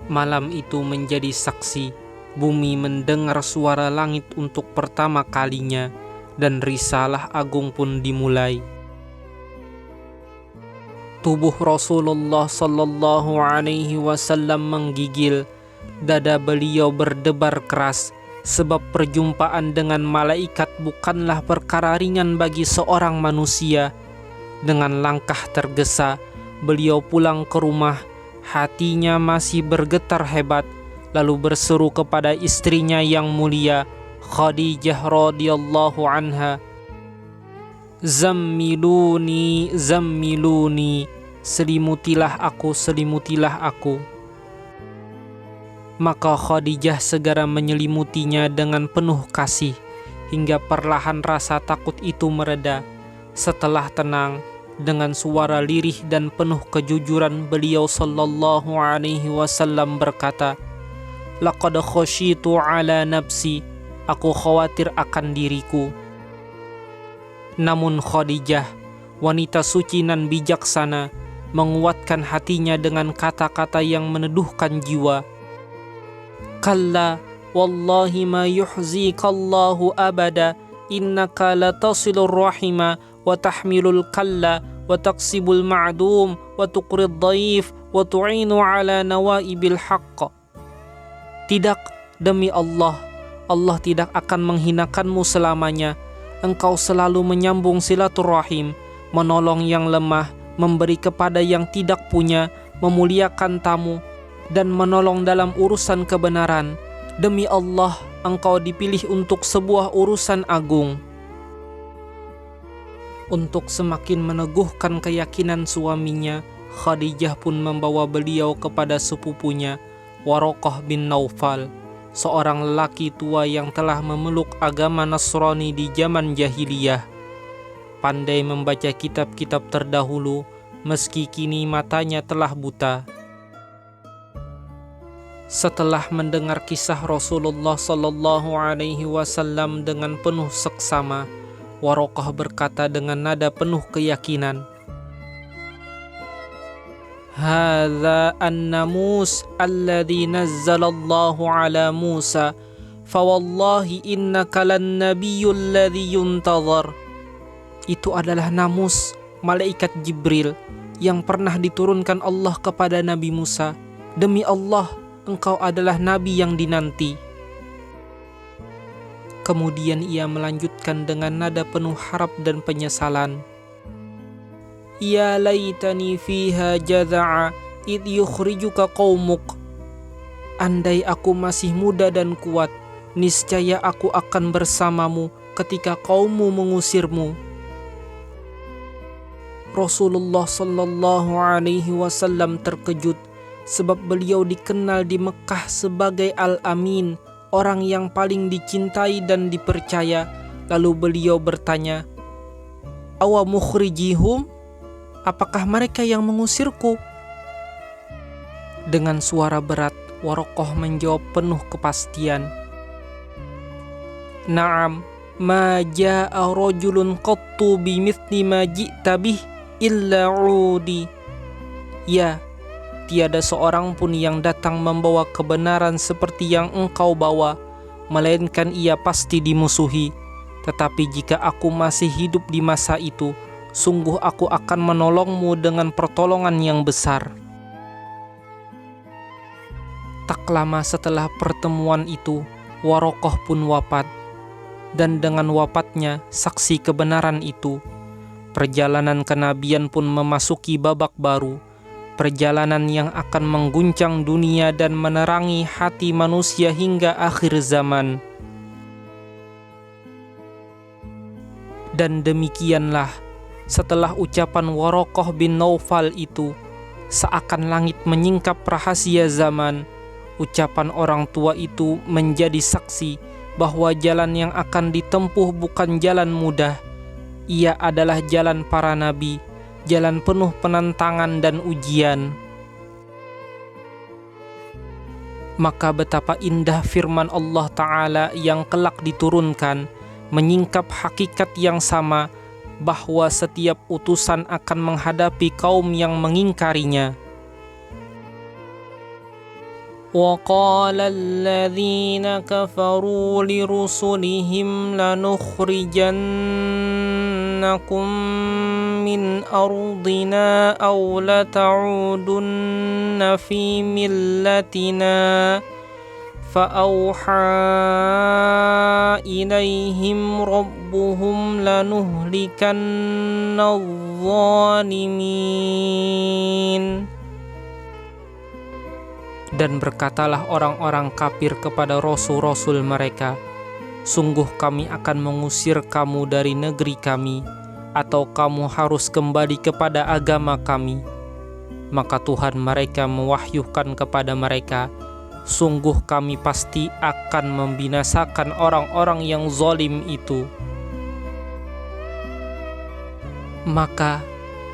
Malam itu menjadi saksi, bumi mendengar suara langit untuk pertama kalinya, dan risalah agung pun dimulai. Tubuh Rasulullah sallallahu alaihi wasallam menggigil, dada beliau berdebar keras, sebab perjumpaan dengan malaikat bukanlah perkara ringan bagi seorang manusia. Dengan langkah tergesa, beliau pulang ke rumah. Hatinya masih bergetar hebat, lalu berseru kepada istrinya yang mulia, Khadijah radhiyallahu anha, "Zammiluni, zammiluni, selimutilah aku, selimutilah aku." Maka Khadijah segera menyelimutinya dengan penuh kasih, hingga perlahan rasa takut itu mereda. Setelah tenang, dengan suara lirih dan penuh kejujuran, beliau sallallahu alaihi wasallam berkata, "Laqad khasyitu ala nafsi, aku khawatir akan diriku." Namun Khadijah, wanita suci nan bijaksana, menguatkan hatinya dengan kata-kata yang meneduhkan jiwa. "Kalla, wallahi ma yuhzikallahu abada, innaka latasilur rahima, wa tahmilul kalla, wa taqsibul ma'dum, wa tuqrid dhaif, wa tu'inu ala nawaibil haqq." Tidak, demi Allah, Allah tidak akan menghinakanmu selamanya. Engkau selalu menyambung silaturahim, menolong yang lemah, memberi kepada yang tidak punya, memuliakan tamu, dan menolong dalam urusan kebenaran. Demi Allah, engkau dipilih untuk sebuah urusan agung. Untuk semakin meneguhkan keyakinan suaminya, Khadijah pun membawa beliau kepada sepupunya, Waraqah bin Naufal, seorang lelaki tua yang telah memeluk agama Nasrani di zaman jahiliyah. Pandai membaca kitab-kitab terdahulu, meski kini matanya telah buta. Setelah mendengar kisah Rasulullah sallallahu alaihi wasallam dengan penuh seksama, Waraqah berkata dengan nada penuh keyakinan, "Hadza an-namus alladhi nazzalallahu ala Musa, fawallahi innaka lan-nabiyyul ladzi yuntazar." Itu adalah namus, malaikat Jibril, yang pernah diturunkan Allah kepada Nabi Musa. Demi Allah, engkau adalah nabi yang dinanti. Kemudian ia melanjutkan dengan nada penuh harap dan penyesalan, "Ya laitani fiha jadha'a id yukhrijuka qaumuk." Andai aku masih muda dan kuat, niscaya aku akan bersamamu ketika kaummu mengusirmu. Rasulullah sallallahu alaihi wasallam terkejut, sebab beliau dikenal di Mekah sebagai Al-Amin, orang yang paling dicintai dan dipercaya. Lalu beliau bertanya, "Awa mukhrijihum? Apakah mereka yang mengusirku?" Dengan suara berat, Waraqah menjawab penuh kepastian, "Na'am, ma ja'a rajulun qattu bimithli ma ji'ta bih illa 'udi." Ya, tiada seorang pun yang datang membawa kebenaran seperti yang engkau bawa, melainkan ia pasti dimusuhi. Tetapi jika aku masih hidup di masa itu, sungguh aku akan menolongmu dengan pertolongan yang besar. Tak lama setelah pertemuan itu, Waraqah pun wafat. Dan dengan wafatnya, saksi kebenaran itu, perjalanan kenabian pun memasuki babak baru. Perjalanan yang akan mengguncang dunia dan menerangi hati manusia hingga akhir zaman. Dan demikianlah, setelah ucapan Waraqah bin Naufal itu, seakan langit menyingkap rahasia zaman, ucapan orang tua itu menjadi saksi bahwa jalan yang akan ditempuh bukan jalan mudah. Ia adalah jalan para nabi, jalan penuh penentangan dan ujian. Maka betapa indah firman Allah Ta'ala yang kelak diturunkan, menyingkap hakikat yang sama, bahwa setiap utusan akan menghadapi kaum yang mengingkarinya. وَقَالَ الَّذِينَ كَفَرُوا لِرُسُلِهِمْ لَنُخْرِجَنَّكُمْ مِنْ أَرْضِنَا أَوْ لَتَعُودُنَّ فِي مِلَّتِنَا فَأَوْحَى إِلَيْهِمْ رَبُّهُمْ لَنُهْلِكَنَّ الظَّالِمِينَ. Dan berkatalah orang-orang kafir kepada rasul-rasul mereka, sungguh kami akan mengusir kamu dari negeri kami, atau kamu harus kembali kepada agama kami. Maka Tuhan mereka mewahyukan kepada mereka, sungguh kami pasti akan membinasakan orang-orang yang zalim itu. Maka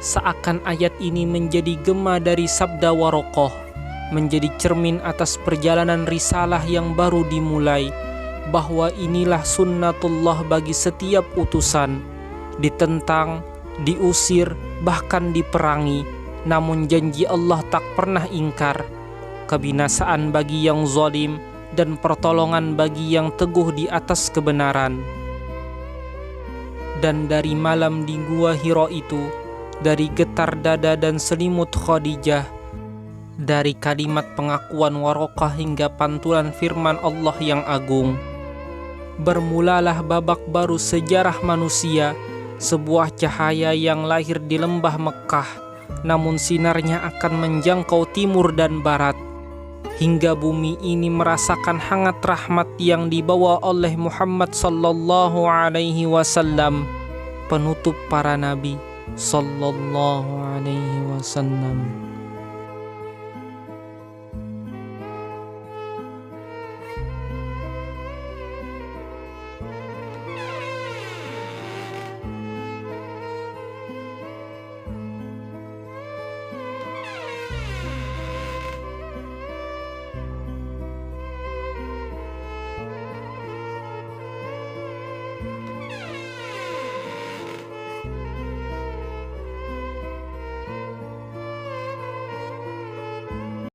seakan ayat ini menjadi gema dari sabda Warokoh, menjadi cermin atas perjalanan risalah yang baru dimulai, bahwa inilah sunnatullah bagi setiap utusan, ditentang, diusir, bahkan diperangi, namun janji Allah tak pernah ingkar, kebinasaan bagi yang zalim dan pertolongan bagi yang teguh di atas kebenaran. Dan dari malam di Gua Hira itu, dari getar dada dan selimut Khadijah, dari kalimat pengakuan Warokah hingga pantulan firman Allah yang agung, bermulalah babak baru sejarah manusia, sebuah cahaya yang lahir di lembah Mekah, namun sinarnya akan menjangkau timur dan barat, hingga bumi ini merasakan hangat rahmat yang dibawa oleh Muhammad sallallahu alaihi wasallam, penutup para nabi sallallahu alaihi wasallam.